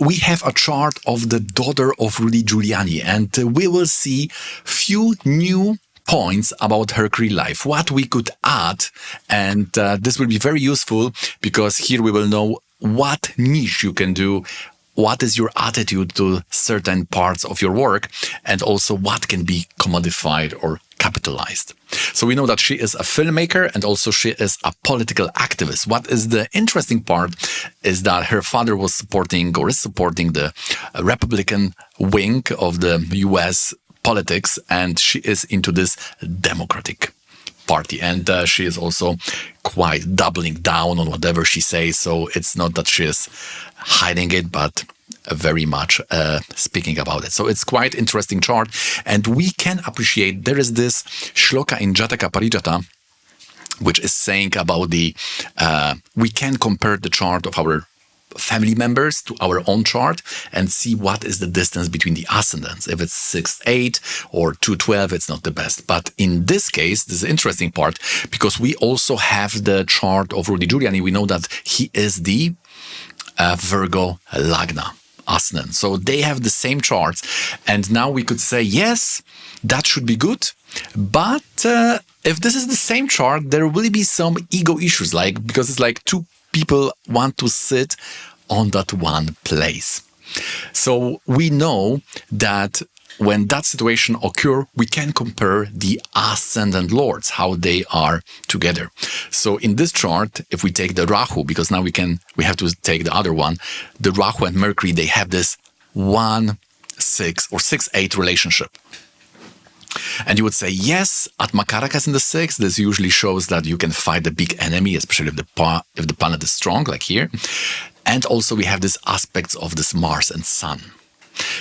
we have a chart of the daughter of Rudy Giuliani, and we will see few new points about her career life, what we could add, and this will be very useful because here we will know what niche you can do, what is your attitude to certain parts of your work, and also what can be commodified or capitalized. So we know that she is a filmmaker and also she is a political activist. What is the interesting part is that her father was supporting or is supporting the Republican wing of the US politics, and she is into this Democratic Party, and she is also quite doubling down on whatever she says. So it's not that she is hiding it, but very much speaking about it. So it's quite interesting chart, and we can appreciate there is this shloka in Jataka Parijata, which is saying about the we can compare the chart of our family members to our own chart and see what is the distance between the ascendants. If it's 6-8 or 2-12, it's not the best. But in this case, this is the interesting part, because we also have the chart of Rudy Giuliani. We know that he is the Virgo Lagna ascendant. So they have the same charts. And now we could say, yes, that should be good. But if this is the same chart, there will be some ego issues, like because it's like two people want to sit on that one place. So we know that when that situation occurs, we can compare the ascendant lords, how they are together. So in this chart, if we take the Rahu, because now we have to take the other one, the Rahu and Mercury, they have this 1-6 or 6-8 relationship. And you would say, yes, Atma Karakas in the 6th, this usually shows that you can fight the big enemy, especially if the planet is strong, like here. And also we have these aspects of this Mars and Sun.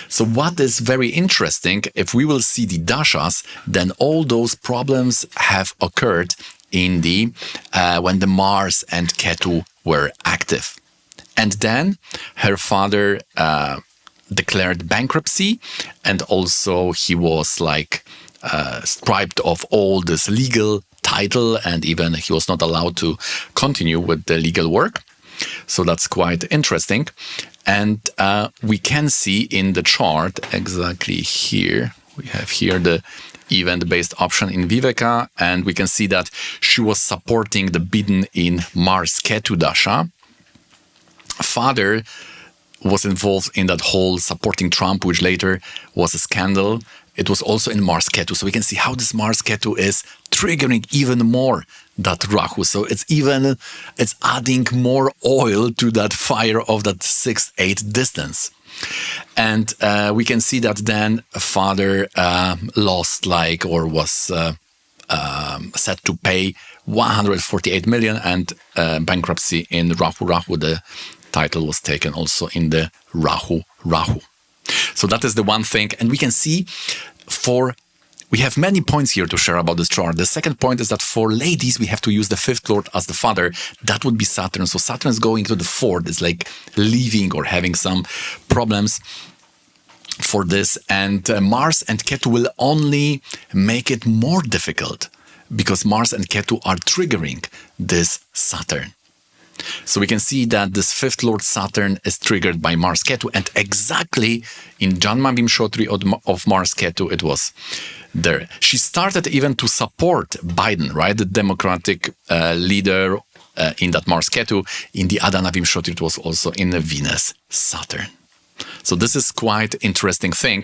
So what is very interesting, if we will see the dashas, then all those problems have occurred in the when the Mars and Ketu were active. And then her father declared bankruptcy, and also he was like stripped of all this legal title, and even he was not allowed to continue with the legal work. So that's quite interesting. And we can see in the chart exactly here, we have here the event-based option in Viveka, and we can see that she was supporting the Biden in Mars Ketu Dasha. Father was involved in that whole supporting Trump, which later was a scandal. It was also in Mars Ketu. So we can see how this Mars Ketu is triggering even more that Rahu. So it's adding more oil to that fire of that 6-8 distance. And we can see that then father lost was set to pay 148 million, and bankruptcy in Rahu. Rahu, the title was taken also in the Rahu. So that is the one thing. And we can see we have many points here to share about this chart. The second point is that for ladies, we have to use the 5th lord as the father. That would be Saturn. So Saturn is going to the 4th. It's like leaving or having some problems for this. And Mars and Ketu will only make it more difficult because Mars and Ketu are triggering this Saturn. So we can see that this 5th lord Saturn is triggered by Mars Ketu, and exactly in Janma Vimshotri of Mars Ketu, it was there. She started even to support Biden, right? The Democratic leader in that Mars Ketu. In the Adana Vimshotri, it was also in the Venus Saturn. So this is quite interesting thing,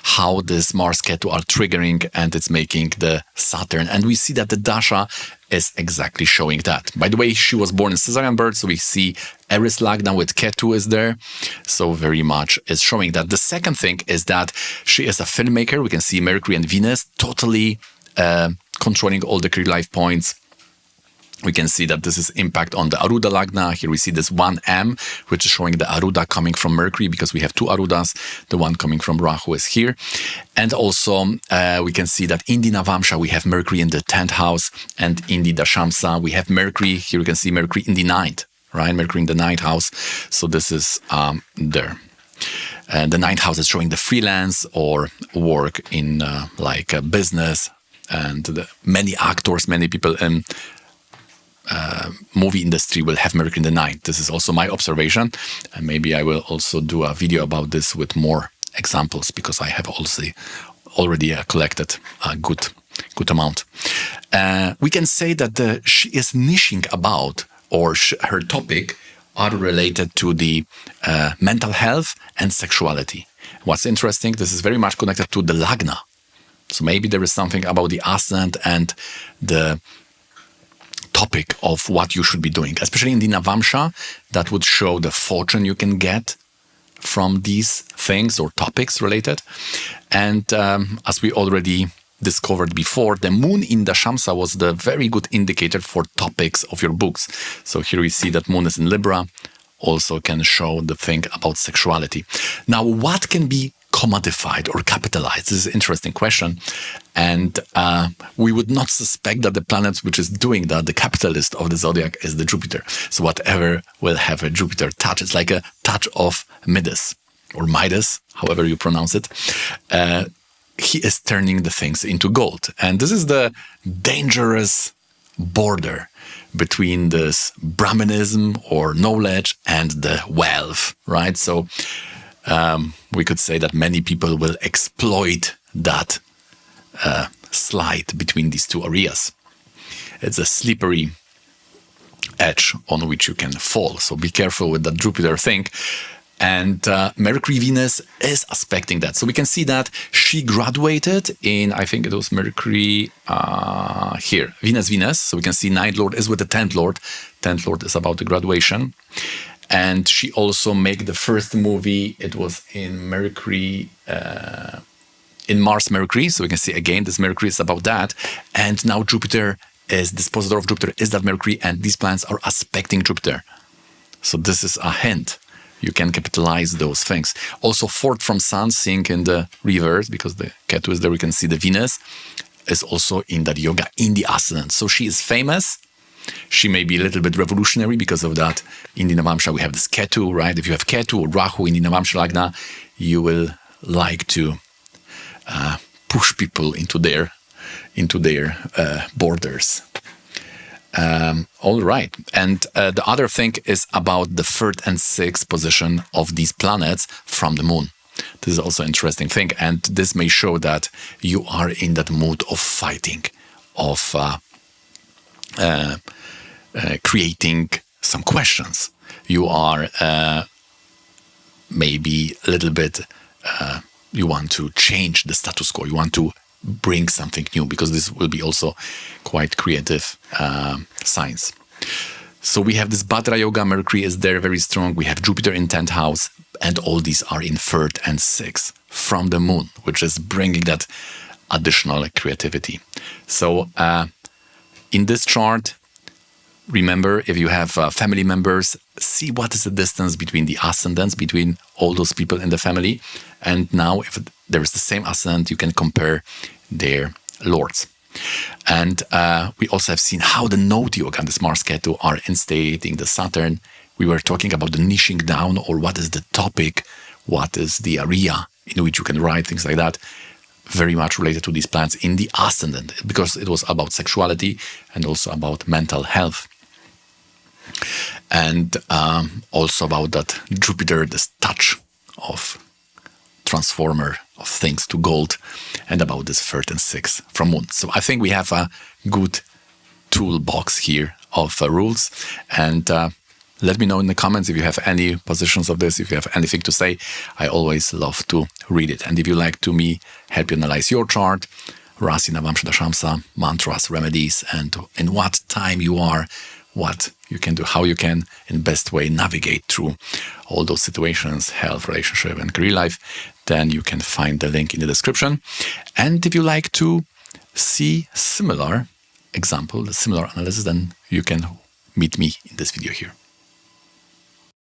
how this Mars Ketu are triggering, and it's making the Saturn. And we see that the Dasha is exactly showing that. By the way, she was born in Caesarean birth, so we see Eris Lagna with Ketu is there. So very much is showing that. The second thing is that she is a filmmaker. We can see Mercury and Venus totally controlling all the career life points. We can see that this is impact on the Aruda Lagna. Here we see this 1M, which is showing the Aruda coming from Mercury, because we have two Arudas. The one coming from Rahu is here. And also we can see that in the Navamsha, we have Mercury in the 10th house. And in the Dashamsa, we have Mercury. Here you can see Mercury in the 9th, right? Mercury in the 9th house. So this is there. And the 9th house is showing the freelance or work in business, and many actors, many people movie industry will have Mercury in the ninth. This is also my observation, and maybe I will also do a video about this with more examples, because I have also already collected a good amount. We can say that she is niching about, or her topic are related to the mental health and sexuality. What's interesting, this is very much connected to the Lagna. So maybe there is something about the ascendant and the topic of what you should be doing, especially in the Navamsha, that would show the fortune you can get from these things or topics related. And as we already discovered before, the moon in Dashamsa was the very good indicator for topics of your books. So here we see that moon is in Libra, also can show the thing about sexuality. Now, what can be commodified or capitalized? This is an interesting question. And we would not suspect that the planet which is doing that, the capitalist of the zodiac, is the Jupiter. So whatever will have a Jupiter touch, it's like a touch of Midas or Midas, however you pronounce it. He is turning the things into gold. And this is the dangerous border between this Brahmanism or knowledge and the wealth, right? So we could say that many people will exploit that slide between these two areas. It's a slippery edge on which you can fall. So be careful with that Jupiter thing. And Mercury Venus is aspecting that. So we can see that she graduated in, I think it was Mercury here, Venus. So we can see 9th Lord is with the 10th Lord. 10th Lord is about the graduation. And she also made the first movie. It was in Mercury, in Mars Mercury. So we can see again, this Mercury is about that. And now Jupiter is, dispositor of Jupiter is that Mercury, and these planets are aspecting Jupiter. So this is a hint. You can capitalize those things. Also, fourth from Sun, seeing in the reverse, because the Ketu is there, we can see the Venus is also in that yoga, in the ascendant. So she is famous. She may be a little bit revolutionary because of that. In the Navamsha, we have this Ketu, right? If you have Ketu or Rahu in the Navamsha Lagna, you will like to push people into their borders. All right. And the other thing is about the 3rd and 6th position of these planets from the moon. This is also an interesting thing. And this may show that you are in that mood of fighting, of creating some questions. You are maybe a little bit, you want to change the status quo. You want to bring something new, because this will be also quite creative signs. So we have this Bhadra Yoga, Mercury is there very strong. We have Jupiter in 10th house, and all these are in 3rd and 6th from the moon, which is bringing that additional creativity. So in this chart, remember, if you have family members, see what is the distance between the ascendants, between all those people in the family. And now if there is the same ascendant, you can compare their lords. And we also have seen how the Node Yoga and the Mars Ketu are instating the Saturn. We were talking about the niching down, or what is the topic, what is the area in which you can write, things like that. Very much related to these planets in the ascendant, because it was about sexuality and also about mental health. And also about that Jupiter, this touch of transformer of things to gold, and about this 3rd and 6th from moon. So I think we have a good toolbox here of rules. And let me know in the comments if you have any positions of this, if you have anything to say. I always love to read it. And if you like to me help you analyze your chart, Rasi Navamsha Dashamsa, mantras, remedies, and in what time you are, what you can do, how you can in best way navigate through all those situations, health, relationship, and career life, then you can find the link in the description. And if you like to see similar example, similar analysis, then you can meet me in this video here.